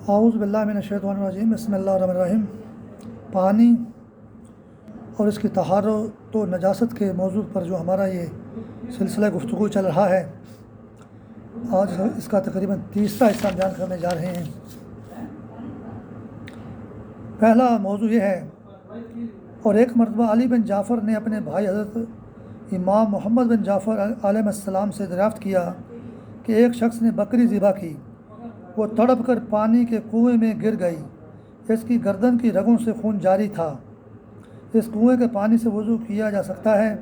اعوذ باللہ من الشیطان الرجیم بسم اللہ الرحمن الرحیم۔ پانی اور اس کی طہارت و نجاست کے موضوع پر جو ہمارا یہ سلسلہ گفتگو چل رہا ہے، آج اس کا تقریباً تیسرا حصہ بیان کرنے جا رہے ہیں۔ پہلا موضوع یہ ہے، اور ایک مرتبہ علی بن جعفر نے اپنے بھائی حضرت امام محمد بن جعفر علیہ السلام سے دریافت کیا کہ ایک شخص نے بکری ذبح کی، وہ تڑپ کر پانی کے کنویں میں گر گئی، اس کی گردن کی رگوں سے خون جاری تھا، اس کنویں کے پانی سے وضو کیا جا سکتا ہے؟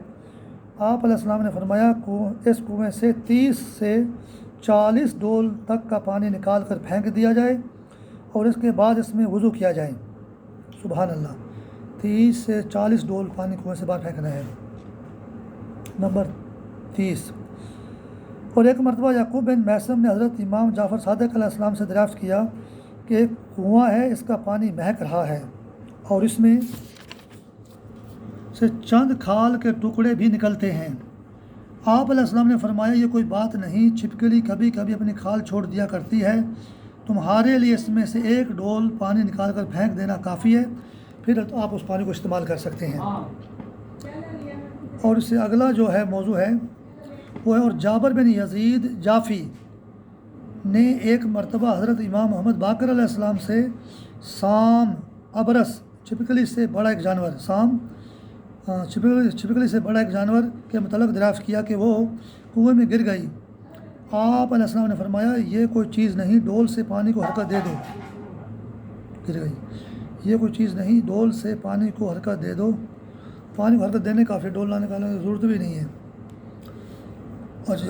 آپ علیہ السلام نے فرمایا، اس کنویں سے 30 سے 40 ڈول تک کا پانی نکال کر پھینک دیا جائے اور اس کے بعد اس میں وضو کیا جائے۔ سبحان اللہ، 30 سے 40 ڈول پانی کنویں سے باہر پھینکنا ہے۔ نمبر 30، اور ایک مرتبہ یعقوب بن میثم نے حضرت امام جعفر صادق علیہ السلام سے دریافت کیا کہ ایک کنواں ہے، اس کا پانی مہک رہا ہے اور اس میں سے چند کھال کے ٹکڑے بھی نکلتے ہیں۔ آپ علیہ السلام نے فرمایا، یہ کوئی بات نہیں، چھپکلی کبھی کبھی اپنی کھال چھوڑ دیا کرتی ہے، تمہارے لیے اس میں سے 1 ڈول پانی نکال کر پھینک دینا کافی ہے، پھر آپ اس پانی کو استعمال کر سکتے ہیں۔ اور اس سے اگلا جو ہے موضوع ہے وہ ہے، اور جابر بن یزید جعفی نے ایک مرتبہ حضرت امام محمد باقر علیہ السلام سے سام ابرس چھپکلی سے بڑا ایک جانور کے متعلق دریافت کیا کہ وہ کنویں میں گر گئی۔ آپ علیہ السلام نے فرمایا، یہ کوئی چیز نہیں، ڈول سے پانی کو حرکت دے دو۔ گر گئی، یہ کوئی چیز نہیں، ڈول سے پانی کو حرکت دے دو۔ پانی کو حرکت دینے کافی، ڈول لانے کا ضرورت بھی نہیں ہے۔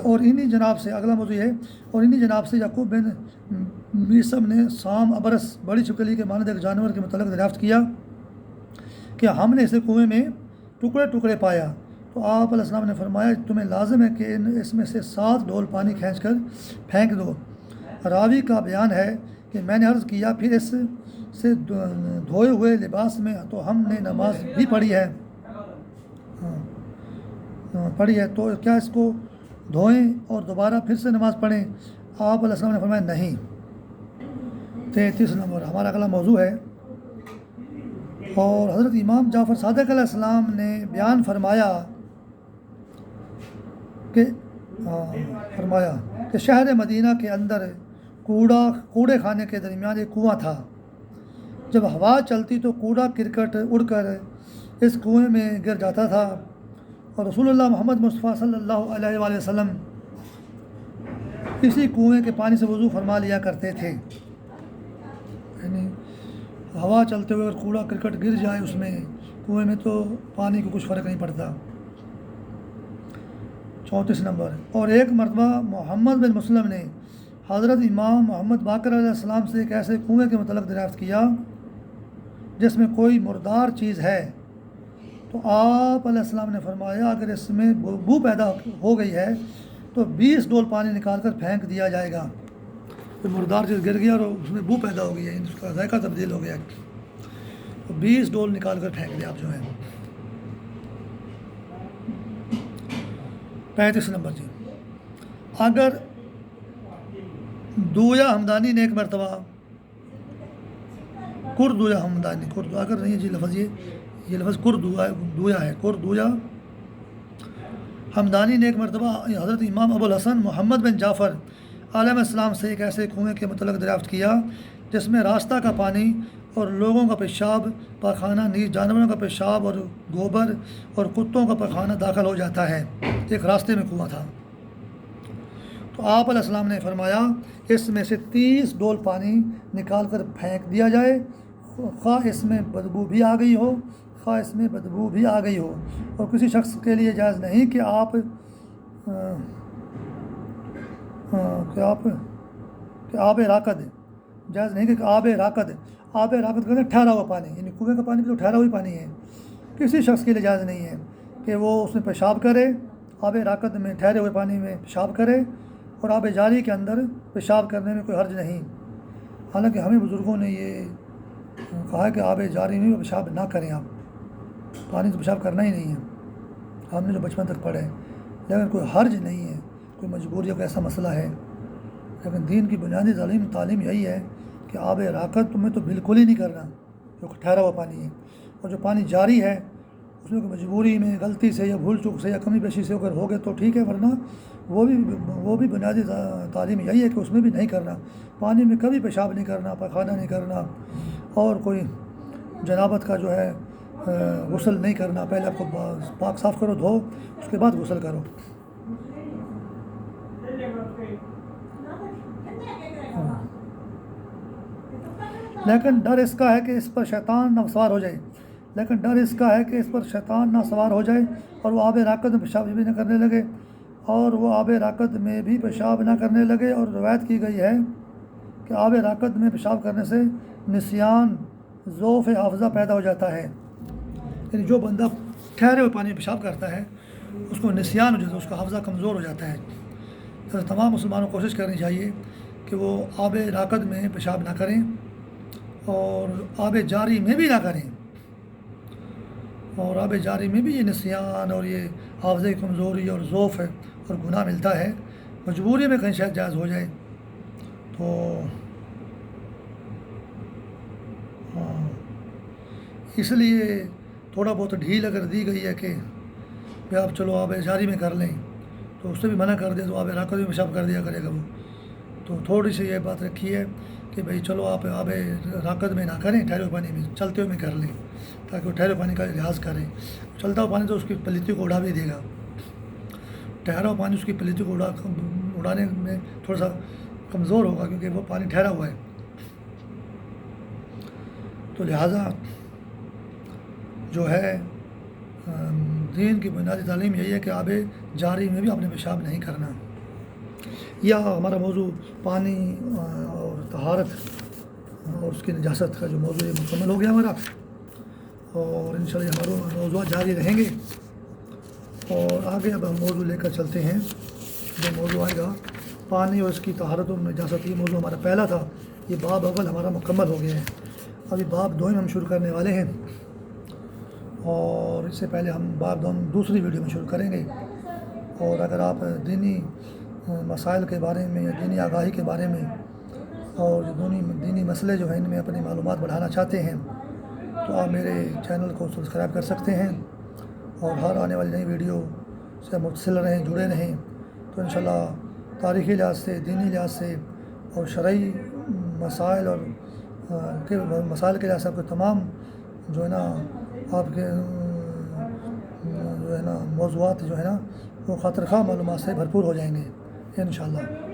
اور انہی جناب سے اگلا موضوع ہے، اور انہی جناب سے یعقوب بن میثم نے سام ابرس بڑی چھپکلی کے مانند ایک جانور کے متعلق دریافت کیا کہ ہم نے اسے کنویں میں ٹکڑے ٹکڑے پایا، تو آپ علیہ السلام نے فرمایا، تمہیں لازم ہے کہ اس میں سے 7 ڈول پانی کھینچ کر پھینک دو۔ راوی کا بیان ہے کہ میں نے عرض کیا، پھر اس سے دھوئے ہوئے لباس میں تو ہم نے نماز بھی پڑھی ہے تو کیا اس کو دھوئیں اور دوبارہ پھر سے نماز پڑھیں؟ آپ علیہ السلام نے فرمایا، نہیں۔ 33 نمبر ہمارا اگلا موضوع ہے، اور حضرت امام جعفر صادق علیہ السلام نے بیان فرمایا کہ شہر مدینہ کے اندر کوڑے خانے کے درمیان ایک کنواں تھا، جب ہوا چلتی تو کوڑا کرکٹ اڑ کر اس کنویں میں گر جاتا تھا، اور رسول اللہ محمد مصطفیٰ صلی اللہ علیہ وآلہ وسلم اسی کنویں کے پانی سے وضو فرما لیا کرتے تھے۔ یعنی ہوا چلتے ہوئے اگر کوڑا کرکٹ گر جائے اس میں کنویں میں تو پانی کو کچھ فرق نہیں پڑتا۔ 34 نمبر، اور ایک مرتبہ محمد بن مسلم نے حضرت امام محمد باقر علیہ السلام سے ایک ایسے کنویں کے متعلق دریافت کیا جس میں کوئی مردار چیز ہے، تو آپ علیہ السلام نے فرمایا، اگر اس میں بو پیدا ہو گئی ہے تو 20 ڈول پانی نکال کر پھینک دیا جائے گا۔ کوئی مردار چیز گر گیا اور اس میں بو پیدا ہو گئی ہے، اس کا ذائقہ تبدیل ہو گیا، تو 20 ڈول نکال کر پھینک دیا آپ جو ہے۔ 35 نمبر جی، اگر دویا ہمدانی نے ایک مرتبہ اگر نہیں جی لفظ یہ لفظ دویا ہے، دویا ہمدانی نے ایک مرتبہ حضرت امام ابو الحسن محمد بن جعفر علیہ السلام سے ایک ایسے کنویں کے متعلق دریافت کیا جس میں راستہ کا پانی اور لوگوں کا پیشاب پاخانہ، نیز جانوروں کا پیشاب اور گوبر اور کتوں کا پاخانہ داخل ہو جاتا ہے۔ ایک راستے میں کنواں تھا، تو آپ علیہ السلام نے فرمایا، اس میں سے 30 ڈول پانی نکال کر پھینک دیا جائے، خواہ اس میں بدبو بھی آ گئی ہو، اور کسی شخص کے لیے جائز نہیں کہ آب راکد کہتے ہیں ٹھہرا ہوا پانی، یعنی کنویں کا پانی بھی تو ٹھہرا ہوا پانی ہے، کسی شخص کے لیے جائز نہیں ہے کہ وہ اس میں پیشاب کرے، آب راکد میں ٹھہرے ہوئے پانی میں پیشاب کرے، اور آب جاری کے اندر پیشاب کرنے میں کوئی حرج نہیں۔ حالانکہ ہمیں بزرگوں نے یہ کہا ہے کہ آب جاری میں پیشاب نہ کریں، آپ پانی سے پیشاب کرنا ہی نہیں ہے، ہم نے جو بچپن تک پڑھے، لیکن کوئی حرج نہیں ہے، کوئی مجبوری کا ایسا مسئلہ ہے، لیکن دین کی بنیادی تعلیم یہی ہے کہ آب راکد میں تو بالکل ہی نہیں کرنا جو ٹھہرا ہوا پانی ہے، اور جو پانی جاری ہے اس میں کوئی مجبوری میں غلطی سے یا بھول چوک سے یا کمی بیشی سے اگر ہو گئے تو ٹھیک ہے، ورنہ وہ بھی بنیادی تعلیم یہی ہے کہ اس میں بھی نہیں کرنا، پانی میں کبھی پیشاب نہیں کرنا، پخانہ نہیں کرنا، اور کوئی جنابت کا جو ہے غسل نہیں کرنا، پہلے آپ کو پاک صاف کرو، دھو، اس کے بعد غسل کرو۔ لیکن ڈر اس کا ہے کہ اس پر شیطان نہ سوار ہو جائے اور وہ آب راکد میں پیشاب بھی نہ کرنے لگے، اور روایت کی گئی ہے کہ آب راکد میں پیشاب کرنے سے نسیان، ضعف حافظہ پیدا ہو جاتا ہے، یعنی جو بندہ ٹھہرے ہوئے پانی میں پیشاب کرتا ہے اس کو نسیان ہو جاتا ہے، اس کا حافظہ کمزور ہو جاتا ہے۔ تو تمام مسلمانوں کو کوشش کرنی چاہیے کہ وہ آب راکد میں پیشاب نہ کریں اور آب جاری میں بھی نہ کریں، اور آب جاری میں بھی یہ نسیان اور یہ حافظہ کی کمزوری اور ضعف ہے اور گناہ ملتا ہے، مجبوری میں کہیں شاید جائز ہو جائے تو اس لیے تھوڑا بہت ڈھیل اگر دی گئی ہے کہ آپ چلو آب جاری میں کر لیں، تو اس سے بھی منع کر دے تو آب راکد میں پیشاب کر دیا کرے گا وہ، تو تھوڑی سی یہ بات رکھی ہے کہ بھئی چلو آپ آب راکد میں نہ کریں، ٹھہرے ہوئے پانی میں چلتے ہوئے میں کر لیں، تاکہ وہ ٹھہرے پانی کا لحاظ کریں۔ چلتا ہوا پانی تو اس کی پلیتی کو اڑا بھی دے گا، ٹھہرا ہوا پانی اس کی پلیتی کو اڑانے میں تھوڑا سا کمزور ہوگا، کیونکہ وہ پانی ٹھہرا ہوا ہے، تو لہٰذا جو ہے دین کی بنیادی تعلیم یہی ہے کہ آب جاری میں بھی اپنے پیشاب نہیں کرنا۔ یا ہمارا موضوع پانی اور طہارت اور اس کی نجاست کا جو موضوع ہے مکمل ہو گیا ہمارا، اور انشاءاللہ ہمارے موضوعات جاری رہیں گے، اور آگے اب ہم موضوع لے کر چلتے ہیں۔ جو موضوع آئے گا پانی اور اس کی طہارت اور نجاست، یہ موضوع ہمارا پہلا تھا، یہ باب اول ہمارا مکمل ہو گیا ہے، ابھی باب دوم ہم شروع کرنے والے ہیں، اور اس سے پہلے ہم باب دوم دوسری ویڈیو میں شروع کریں گے۔ اور اگر آپ دینی مسائل کے بارے میں یا دینی آگاہی کے بارے میں اور جو دینی مسئلے جو ہیں ان میں اپنی معلومات بڑھانا چاہتے ہیں تو آپ میرے چینل کو سبسکرائب کر سکتے ہیں، اور ہر آنے والی نئی ویڈیو سے متصل رہیں، جڑے رہیں، تو انشاءاللہ تاریخی لحاظ سے، دینی لحاظ سے اور شرعی مسائل اور مسائل کے لحاظ سے آپ کے تمام جو ہے نا آپ کے جو ہے نا موضوعات جو ہے نا وہ خاطر خواہ معلومات سے بھرپور ہو جائیں گے انشاءاللہ۔